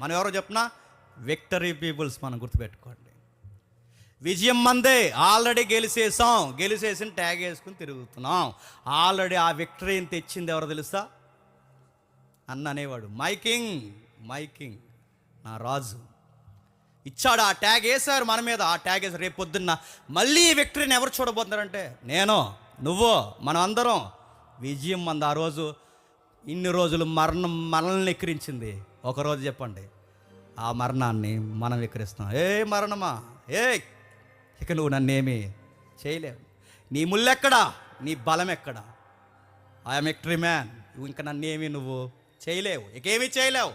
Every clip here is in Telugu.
మనం ఎవరో చెప్పినా విక్టరీ పీపుల్స్. మనం గుర్తుపెట్టుకోండి, విజయం మందే. ఆల్రెడీ గెలిచేసిన ట్యాగ్ వేసుకుని తిరుగుతున్నాం. ఆల్రెడీ ఆ విక్టరీని తెచ్చింది ఎవరో తెలుసా? అన్న అనేవాడు, మైకింగ్ నా రాజు ఇచ్చాడు. ఆ ట్యాగ్ వేశారు మన మీద, ఆ ట్యాగ్ వేసారు. రేపు పొద్దున్న మళ్ళీ ఈ విక్టరీని ఎవరు చూడబోతున్నారంటే నేను, నువ్వు, మనం అందరం. విజయం మంది. ఆ రోజు ఇన్ని రోజులు మరణం మనల్ని ఎక్కిరించింది. ఒకరోజు చెప్పండి, ఆ మరణాన్ని మనం ఎక్కిరిస్తాం. ఏ మరణమా, ఇక నువ్వు నన్నేమీ చేయలేవు. నీ ముళ్ళెక్కడా, నీ బలం ఎక్కడా? I'm victory man. ఇంకా నన్నేమీ నువ్వు చేయలేవు, ఇకేమీ చేయలేవు.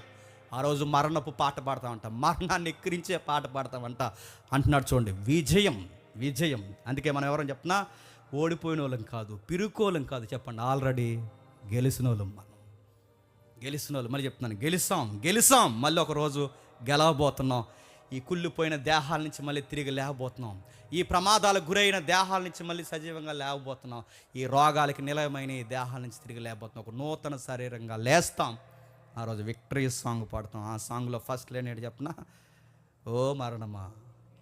ఆ రోజు మరణపు పాట పాడతామంట, మరణాన్ని ఎక్కిరించే పాట పాడతామంట అంటున్నాడు. చూడండి, విజయం. అందుకే మనం ఎవరని చెప్పినా ఓడిపోయిన వాళ్ళం కాదు, పిరుకోలం కాదు. చెప్పండి, ఆల్రెడీ గెలిచిన వాళ్ళం. మళ్ళీ చెప్తున్నాను, గెలిసాం. మళ్ళీ ఒకరోజు గెలవబోతున్నాం. ఈ కుళ్ళిపోయిన దేహాల నుంచి మళ్ళీ తిరిగి లేవబోతున్నాం. ఈ ప్రమాదాలకు గురైన దేహాల నుంచి మళ్ళీ సజీవంగా లేవబోతున్నాం. ఈ రోగాలకి నిలయమైన ఈ దేహాల నుంచి తిరిగి లేవబోతున్నాం. ఒక నూతన శరీరంగా లేస్తాం. ఆ రోజు విక్టరీ సాంగ్ పాడుతాం. ఆ సాంగ్లో ఫస్ట్ లైన్ ఏంటి చెప్పనా? ఓ మరణమా,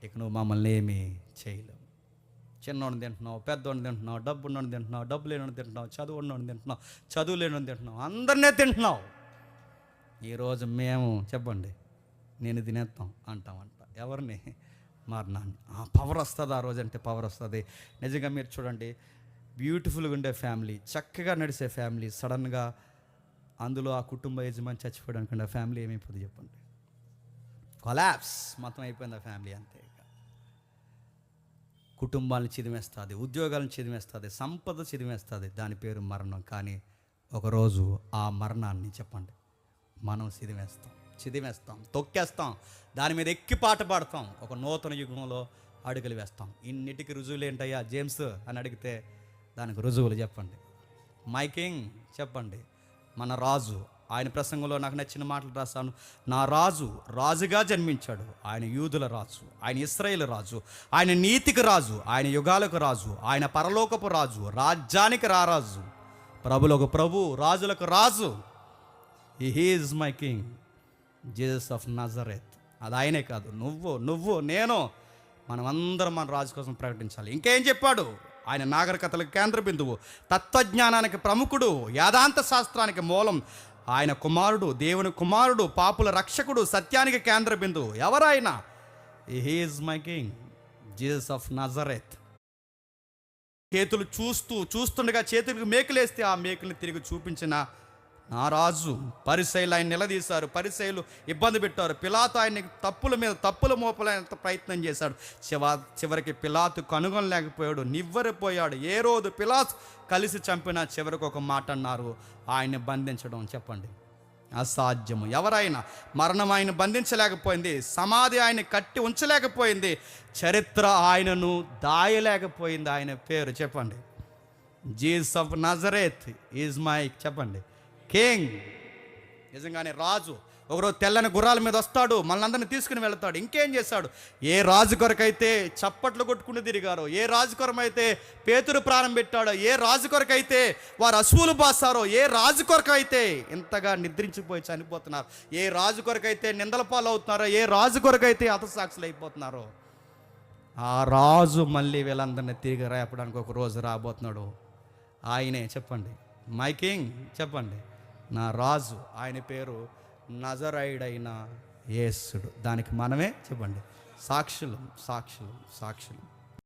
ఇక నువ్వు మమ్మల్ని ఏమీ చేయలేవు. చిన్నోడిని తింటున్నావు, పెద్దోడిని తింటున్నావు, డబ్బున్నోడిని తింటున్నావు, డబ్బు లేనోడిని తింటున్నావు, చదువున్నోడిని తింటున్నావు, చదువు లేనోడిని తింటున్నావు, అందరినీ తింటున్నావు. ఈరోజు మేము చెప్పండి, నేను తినేస్తాం అంటామంట. ఎవరిని? మరణాన్ని. ఆ పవర్ వస్తుంది. ఆ రోజు అంటే పవర్ వస్తుంది. నిజంగా మీరు చూడండి, బ్యూటిఫుల్గా ఉండే ఫ్యామిలీ, చక్కగా నడిచే ఫ్యామిలీ, సడన్గా అందులో ఆ కుటుంబ యజమాని చచ్చిపోయాడు అనుకోండి, ఆ ఫ్యామిలీ ఏమైపోతుంది చెప్పండి? కొలాప్స్. మొత్తం అయిపోయింది ఆ ఫ్యామిలీ. అంతే. కుటుంబాలను చిదిమేస్తుంది, ఉద్యోగాలను చిదిమేస్తుంది, సంపద చిదిమేస్తుంది. దాని పేరు మరణం. కానీ ఒకరోజు ఆ మరణాన్ని చెప్పండి మనం చిదిమేస్తాం, తొక్కేస్తాం, దాని మీద ఎక్కి పాట పాడతాం. ఒక నూతన యుగంలో అడుగులు వేస్తాం. ఇన్నిటికి రుజువులు ఏంటయ్యా జేమ్స్ అని అడిగితే దానికి రుజువులు చెప్పండి. మైకింగ్ చెప్పండి. మన రాజు, ఆయన ప్రసంగంలో నాకు నచ్చిన మాటలు రాశాను. నా రాజుగా జన్మించాడు. ఆయన యూదుల రాజు, ఆయన ఇశ్రాయేలు రాజు, ఆయన నీతికి రాజు, ఆయన యుగాలకు రాజు, ఆయన పరలోకపు రాజు, రాజ్యానికి రారాజు, ప్రభులకు ప్రభు, రాజులకు రాజు. He is my king, Jesus of Nazareth. అది ఆయనే కాదు, నువ్వు నేను, మనమందరం మన రాజు కోసం ప్రకటించాలి. ఇంకేం చెప్పాడు? ఆయన నాగరికతలకు కేంద్ర బిందువు, తత్వజ్ఞానానికి ప్రముఖుడు, యాదాంత శాస్త్రానికి మూలం. ఆయన కుమారుడు, దేవుని కుమారుడు, పాపుల రక్షకుడు, సత్యానికి కేంద్ర బిందువు. ఎవరైనా? He is my king, Jesus of Nazareth. చేతులు చూస్తుండగా చేతులకు మేకులేస్తే ఆ మేకుల్ని తిరిగి చూపించిన నా రాజు. పరిసయ్యులు ఆయన నిలదీశారు, పరిసయ్యులు ఇబ్బంది పెట్టారు. పిలాతు ఆయన్ని తప్పుల మోపలేంత ప్రయత్నం చేశాడు. చివరికి పిలాతు కనుగొనలేకపోయాడు, నివ్వెరపోయాడు. ఏ రోజు పిలాతు కలిసి చంపినా చివరికి ఒక మాట అన్నారు, ఆయన్ని బంధించడం చెప్పండి అసాధ్యము. ఎవరైనా? మరణం ఆయన బంధించలేకపోయింది, సమాధి ఆయన కట్టి ఉంచలేకపోయింది, చరిత్ర ఆయనను దాయలేకపోయింది. ఆయన పేరు చెప్పండి, Jesus of Nazareth is my చెప్పండి కింగ్. నిజంగానే రాజు. ఒకరోజు తెల్లని గుర్రాల మీద వస్తాడు, మనందరినీ తీసుకుని వెళ్తాడు. ఇంకేం చేశాడు? ఏ రాజు కొరకైతే చప్పట్లు కొట్టుకుని తిరిగారో, ఏ రాజు కొరకైతే పేతురు ప్రాణం పెట్టాడో, ఏ రాజు కొరకైతే వారు అశ్వులు బాసారో, ఏ రాజు కొరకైతే ఇంతగా నిద్రించిపోయి చనిపోతున్నారు, ఏ రాజు కొరకైతే నిందల పాలు అవుతున్నారో, ఏ రాజు కొరకైతే హతసాక్షులు అయిపోతున్నారో, ఆ రాజు మళ్ళీ వీళ్ళందరినీ తిరిగి రేపడానికి ఒక రోజు రాబోతున్నాడు. ఆయనే చెప్పండి మై కింగ్, చెప్పండి నా రాజు. ఆయన పేరు నజరైడైన యేసుడు. దానికి మనమే చెప్పండి సాక్షులు.